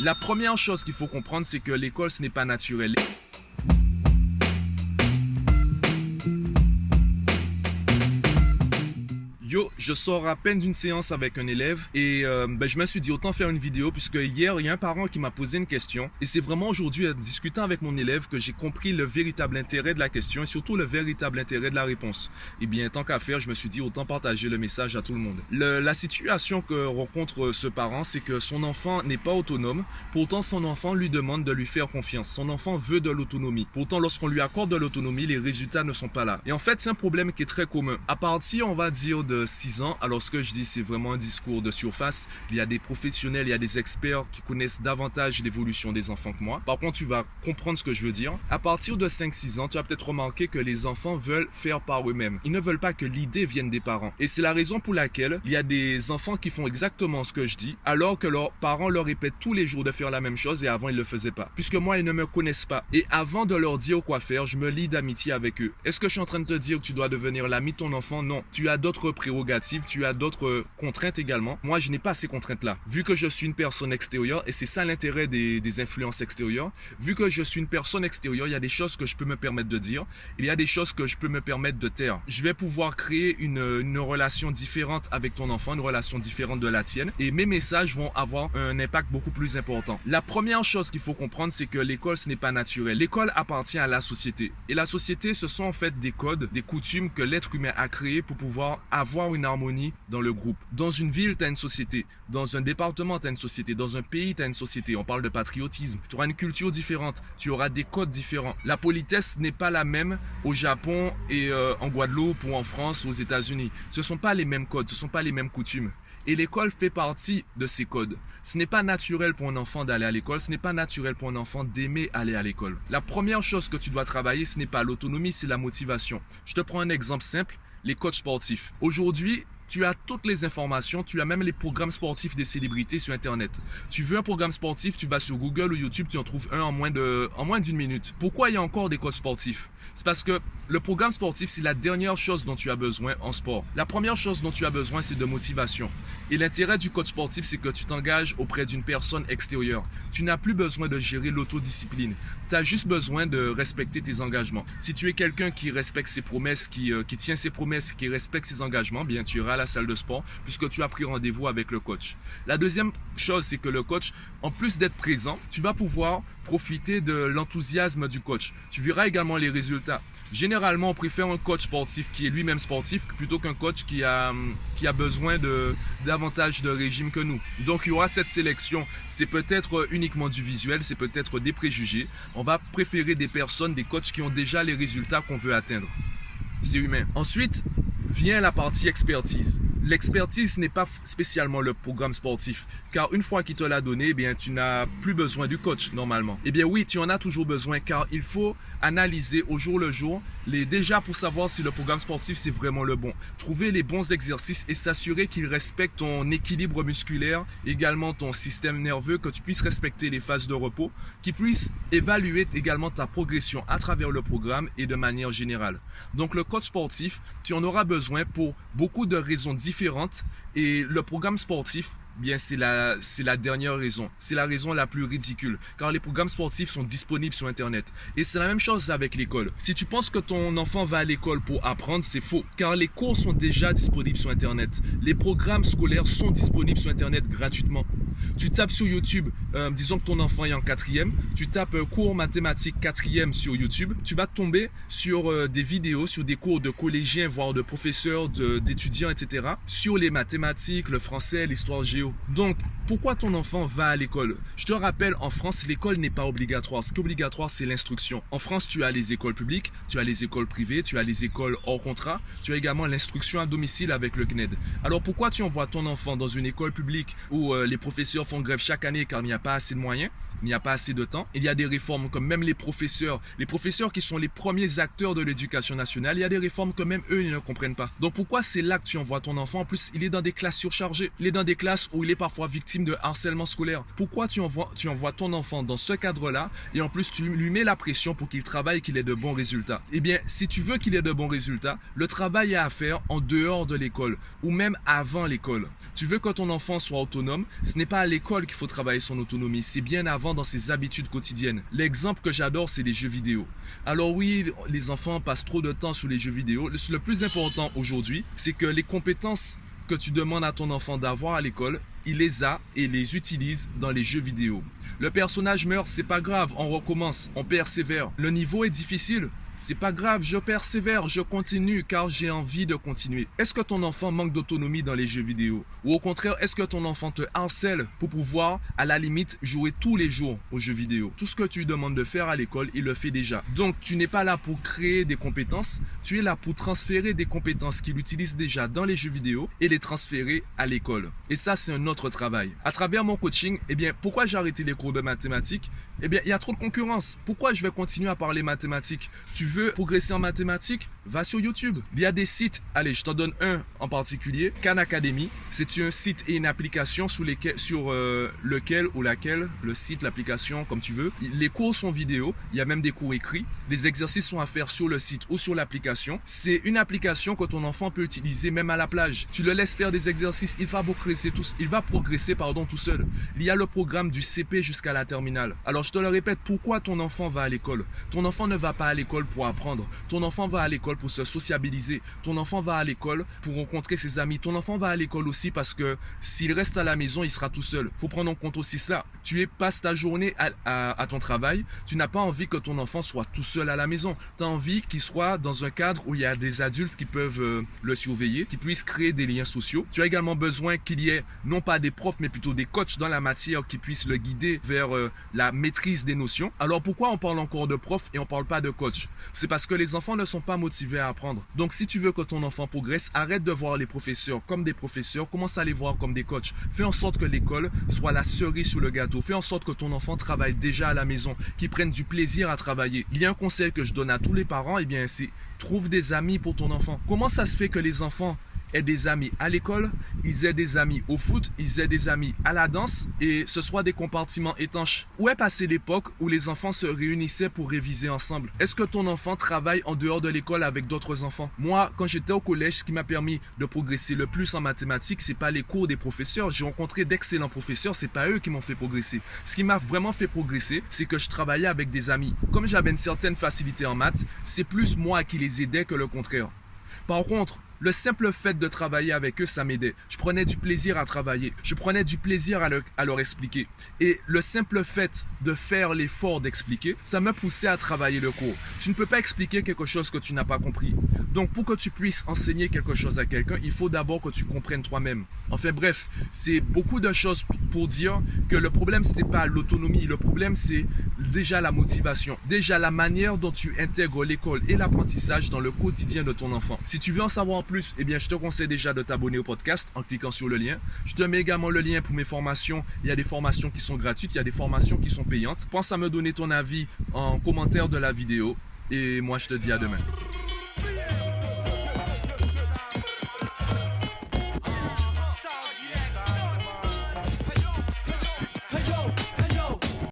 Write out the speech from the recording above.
La première chose qu'il faut comprendre, c'est que l'école, ce n'est pas naturel. Yo, je sors à peine d'une séance avec un élève et je me suis dit autant faire une vidéo puisque hier, il y a un parent qui m'a posé une question et c'est vraiment aujourd'hui en discutant avec mon élève que j'ai compris le véritable intérêt de la question et surtout le véritable intérêt de la réponse. Et bien, tant qu'à faire, je me suis dit autant partager le message à tout le monde. La situation que rencontre ce parent, c'est que son enfant n'est pas autonome, pourtant son enfant lui demande de lui faire confiance. Son enfant veut de l'autonomie. Pourtant, lorsqu'on lui accorde de l'autonomie, les résultats ne sont pas là. Et en fait, c'est un problème qui est très commun. À partir, on va dire, de 6 ans, alors ce que je dis c'est vraiment un discours de surface, il y a des professionnels, il y a des experts qui connaissent davantage l'évolution des enfants que moi. Par contre tu vas comprendre ce que je veux dire. À partir de 5-6 ans, tu as peut-être remarqué que les enfants veulent faire par eux-mêmes. Ils ne veulent pas que l'idée vienne des parents. Et c'est la raison pour laquelle il y a des enfants qui font exactement ce que je dis, alors que leurs parents leur répètent tous les jours de faire la même chose et avant ils ne le faisaient pas. Puisque moi ils ne me connaissent pas. Et avant de leur dire quoi faire, je me lie d'amitié avec eux. Est-ce que je suis en train de te dire que tu dois devenir l'ami de ton enfant? Non. Tu as d'autres prérogatives, tu as d'autres contraintes également. Moi, je n'ai pas ces contraintes-là. Vu que je suis une personne extérieure, et c'est ça l'intérêt des influences extérieures, vu que je suis une personne extérieure, il y a des choses que je peux me permettre de dire, il y a des choses que je peux me permettre de taire. Je vais pouvoir créer une relation différente avec ton enfant, une relation différente de la tienne, et mes messages vont avoir un impact beaucoup plus important. La première chose qu'il faut comprendre, c'est que l'école, ce n'est pas naturel. L'école appartient à la société. Et la société, ce sont en fait des codes, des coutumes que l'être humain a créés pour pouvoir avoir une harmonie dans le groupe. Dans une ville, tu as une société. Dans un département, tu as une société. Dans un pays, tu as une société. On parle de patriotisme. Tu auras une culture différente. Tu auras des codes différents. La politesse n'est pas la même au Japon et en Guadeloupe ou en France ou aux États-Unis. Ce ne sont pas les mêmes codes. Ce ne sont pas les mêmes coutumes. Et l'école fait partie de ces codes. Ce n'est pas naturel pour un enfant d'aller à l'école, ce n'est pas naturel pour un enfant d'aimer aller à l'école. La première chose que tu dois travailler, ce n'est pas l'autonomie, c'est la motivation. Je te prends un exemple simple, les coachs sportifs. Aujourd'hui, tu as toutes les informations, tu as même les programmes sportifs des célébrités sur Internet. Tu veux un programme sportif, tu vas sur Google ou YouTube, tu en trouves un en moins d'une minute. Pourquoi il y a encore des coachs sportifs? C'est parce que le programme sportif, c'est la dernière chose dont tu as besoin en sport. La première chose dont tu as besoin, c'est de motivation. Et l'intérêt du coach sportif, c'est que tu t'engages auprès d'une personne extérieure. Tu n'as plus besoin de gérer l'autodiscipline. Tu as juste besoin de respecter tes engagements. Si tu es quelqu'un qui respecte ses promesses, qui tient ses promesses, qui respecte ses engagements, bien tu iras à la salle de sport puisque tu as pris rendez-vous avec le coach. La deuxième chose, c'est que le coach, en plus d'être présent, tu vas pouvoir profiter de l'enthousiasme du coach. Tu verras également les résultats. Généralement, on préfère un coach sportif qui est lui-même sportif plutôt qu'un coach qui a besoin de davantage de régime que nous. Donc, il y aura cette sélection. C'est peut-être uniquement du visuel, c'est peut-être des préjugés. On va préférer des personnes, des coachs qui ont déjà les résultats qu'on veut atteindre. C'est humain. Ensuite, vient la partie expertise. L'expertise n'est pas spécialement le programme sportif, car une fois qu'il te l'a donné, eh bien, tu n'as plus besoin du coach normalement. Eh bien oui, tu en as toujours besoin, car il faut analyser au jour le jour, déjà pour savoir si le programme sportif c'est vraiment le bon. Trouver les bons exercices et s'assurer qu'ils respectent ton équilibre musculaire, également ton système nerveux, que tu puisses respecter les phases de repos, qu'ils puissent évaluer également ta progression à travers le programme et de manière générale. Donc le coach sportif, tu en auras besoin pour beaucoup de raisons différentes et le programme sportif, bien c'est la dernière raison. C'est la raison la plus ridicule car les programmes sportifs sont disponibles sur Internet. Et c'est la même chose avec l'école. Si tu penses que ton enfant va à l'école pour apprendre, c'est faux car les cours sont déjà disponibles sur Internet. Les programmes scolaires sont disponibles sur Internet gratuitement. Tu tapes sur YouTube, disons que ton enfant est en 4e, tu tapes cours mathématiques 4e sur YouTube, tu vas tomber sur des vidéos, sur des cours de collégiens, voire de professeurs, d'étudiants, etc. sur les mathématiques, le français, l'histoire géo. Donc, pourquoi ton enfant va à l'école? Je te rappelle, en France, l'école n'est pas obligatoire. Ce qui est obligatoire, c'est l'instruction. En France, tu as les écoles publiques, tu as les écoles privées, tu as les écoles hors contrat, tu as également l'instruction à domicile avec le CNED. Alors, pourquoi tu envoies ton enfant dans une école publique où les professeurs font grève chaque année car il n'y a pas assez de moyens, il n'y a pas assez de temps? Il y a des réformes comme même les professeurs qui sont les premiers acteurs de l'éducation nationale, il y a des réformes que même eux, ils ne comprennent pas. Donc, pourquoi c'est là que tu envoies ton enfant? En plus, il est dans des classes surchargées. Il est dans des classes où ou il est parfois victime de harcèlement scolaire. Pourquoi tu envoies ton enfant dans ce cadre-là et en plus tu lui mets la pression pour qu'il travaille et qu'il ait de bons résultats? Eh bien, si tu veux qu'il ait de bons résultats, le travail est à faire en dehors de l'école ou même avant l'école. Tu veux que ton enfant soit autonome, ce n'est pas à l'école qu'il faut travailler son autonomie, c'est bien avant dans ses habitudes quotidiennes. L'exemple que j'adore, c'est les jeux vidéo. Alors oui, les enfants passent trop de temps sur les jeux vidéo. Le plus important aujourd'hui, c'est que les compétences que tu demandes à ton enfant d'avoir à l'école, il les a et les utilise dans les jeux vidéo. Le personnage meurt, c'est pas grave, on recommence, on persévère. Le niveau est difficile, c'est pas grave, je persévère, je continue car j'ai envie de continuer. Est-ce que ton enfant manque d'autonomie dans les jeux vidéo? Ou au contraire, est-ce que ton enfant te harcèle pour pouvoir, à la limite, jouer tous les jours aux jeux vidéo? Tout ce que tu lui demandes de faire à l'école, il le fait déjà. Donc, tu n'es pas là pour créer des compétences, tu es là pour transférer des compétences qu'il utilise déjà dans les jeux vidéo et les transférer à l'école. Et ça, c'est un autre travail. À travers mon coaching, eh bien, pourquoi j'ai arrêté les cours de mathématiques? Eh bien, il y a trop de concurrence. Pourquoi je vais continuer à parler mathématiques? Tu veux progresser en mathématiques? Va sur YouTube. Il y a des sites. Allez, je t'en donne un en particulier. Khan Academy. C'est un site et une application sur lequel ou laquelle, le site, l'application, comme tu veux. Les cours sont vidéo. Il y a même des cours écrits. Les exercices sont à faire sur le site ou sur l'application. C'est une application que ton enfant peut utiliser même à la plage. Tu le laisses faire des exercices. Il va progresser tout seul. Il y a le programme du CP jusqu'à la terminale. Alors, je te le répète, pourquoi ton enfant va à l'école? Ton enfant ne va pas à l'école pour apprendre. Ton enfant va à l'école pour se sociabiliser. Ton enfant va à l'école pour rencontrer ses amis. Ton enfant va à l'école aussi parce que s'il reste à la maison, il sera tout seul. Faut prendre en compte aussi cela. Passes ta journée à ton travail. Tu n'as pas envie que ton enfant soit tout seul à la maison. Tu as envie qu'il soit dans un cadre où il y a des adultes qui peuvent le surveiller, qui puissent créer des liens sociaux. Tu as également besoin qu'il y ait non pas des profs, mais plutôt des coachs dans la matière qui puissent le guider vers la maîtrise des notions. Alors pourquoi on parle encore de profs et on parle pas de coach? C'est parce que les enfants ne sont pas motivés à apprendre. Donc si tu veux que ton enfant progresse, arrête de voir les professeurs comme des professeurs, commence à les voir comme des coachs. Fais en sorte que l'école soit la cerise sur le gâteau. Fais en sorte que ton enfant travaille déjà à la maison, qu'il prenne du plaisir à travailler. Il y a un conseil que je donne à tous les parents, et bien c'est trouve des amis pour ton enfant. Comment ça se fait que les enfants aient des amis à l'école, ils aient des amis au foot, ils aient des amis à la danse et ce soit des compartiments étanches? Où est passée l'époque où les enfants se réunissaient pour réviser ensemble? Est-ce que ton enfant travaille en dehors de l'école avec d'autres enfants? Moi, quand j'étais au collège, ce qui m'a permis de progresser le plus en mathématiques, c'est pas les cours des professeurs. J'ai rencontré d'excellents professeurs, c'est pas eux qui m'ont fait progresser. Ce qui m'a vraiment fait progresser, c'est que je travaillais avec des amis. Comme j'avais une certaine facilité en maths, c'est plus moi qui les aidais que le contraire. Par contre, le simple fait de travailler avec eux, ça m'aidait. Je prenais du plaisir à travailler. Je prenais du plaisir à leur expliquer. Et le simple fait de faire l'effort d'expliquer, ça me poussait à travailler le cours. Tu ne peux pas expliquer quelque chose que tu n'as pas compris. Donc, pour que tu puisses enseigner quelque chose à quelqu'un, il faut d'abord que tu comprennes toi-même. Enfin bref, c'est beaucoup de choses pour dire que le problème, ce n'est pas l'autonomie. Le problème, c'est déjà la motivation. Déjà la manière dont tu intègres l'école et l'apprentissage dans le quotidien de ton enfant. Si tu veux en savoir plus, eh bien, je te conseille déjà de t'abonner au podcast en cliquant sur le lien. Je te mets également le lien pour mes formations. Il y a des formations qui sont gratuites, il y a des formations qui sont payantes. Pense à me donner ton avis en commentaire de la vidéo. Et moi, je te dis à demain.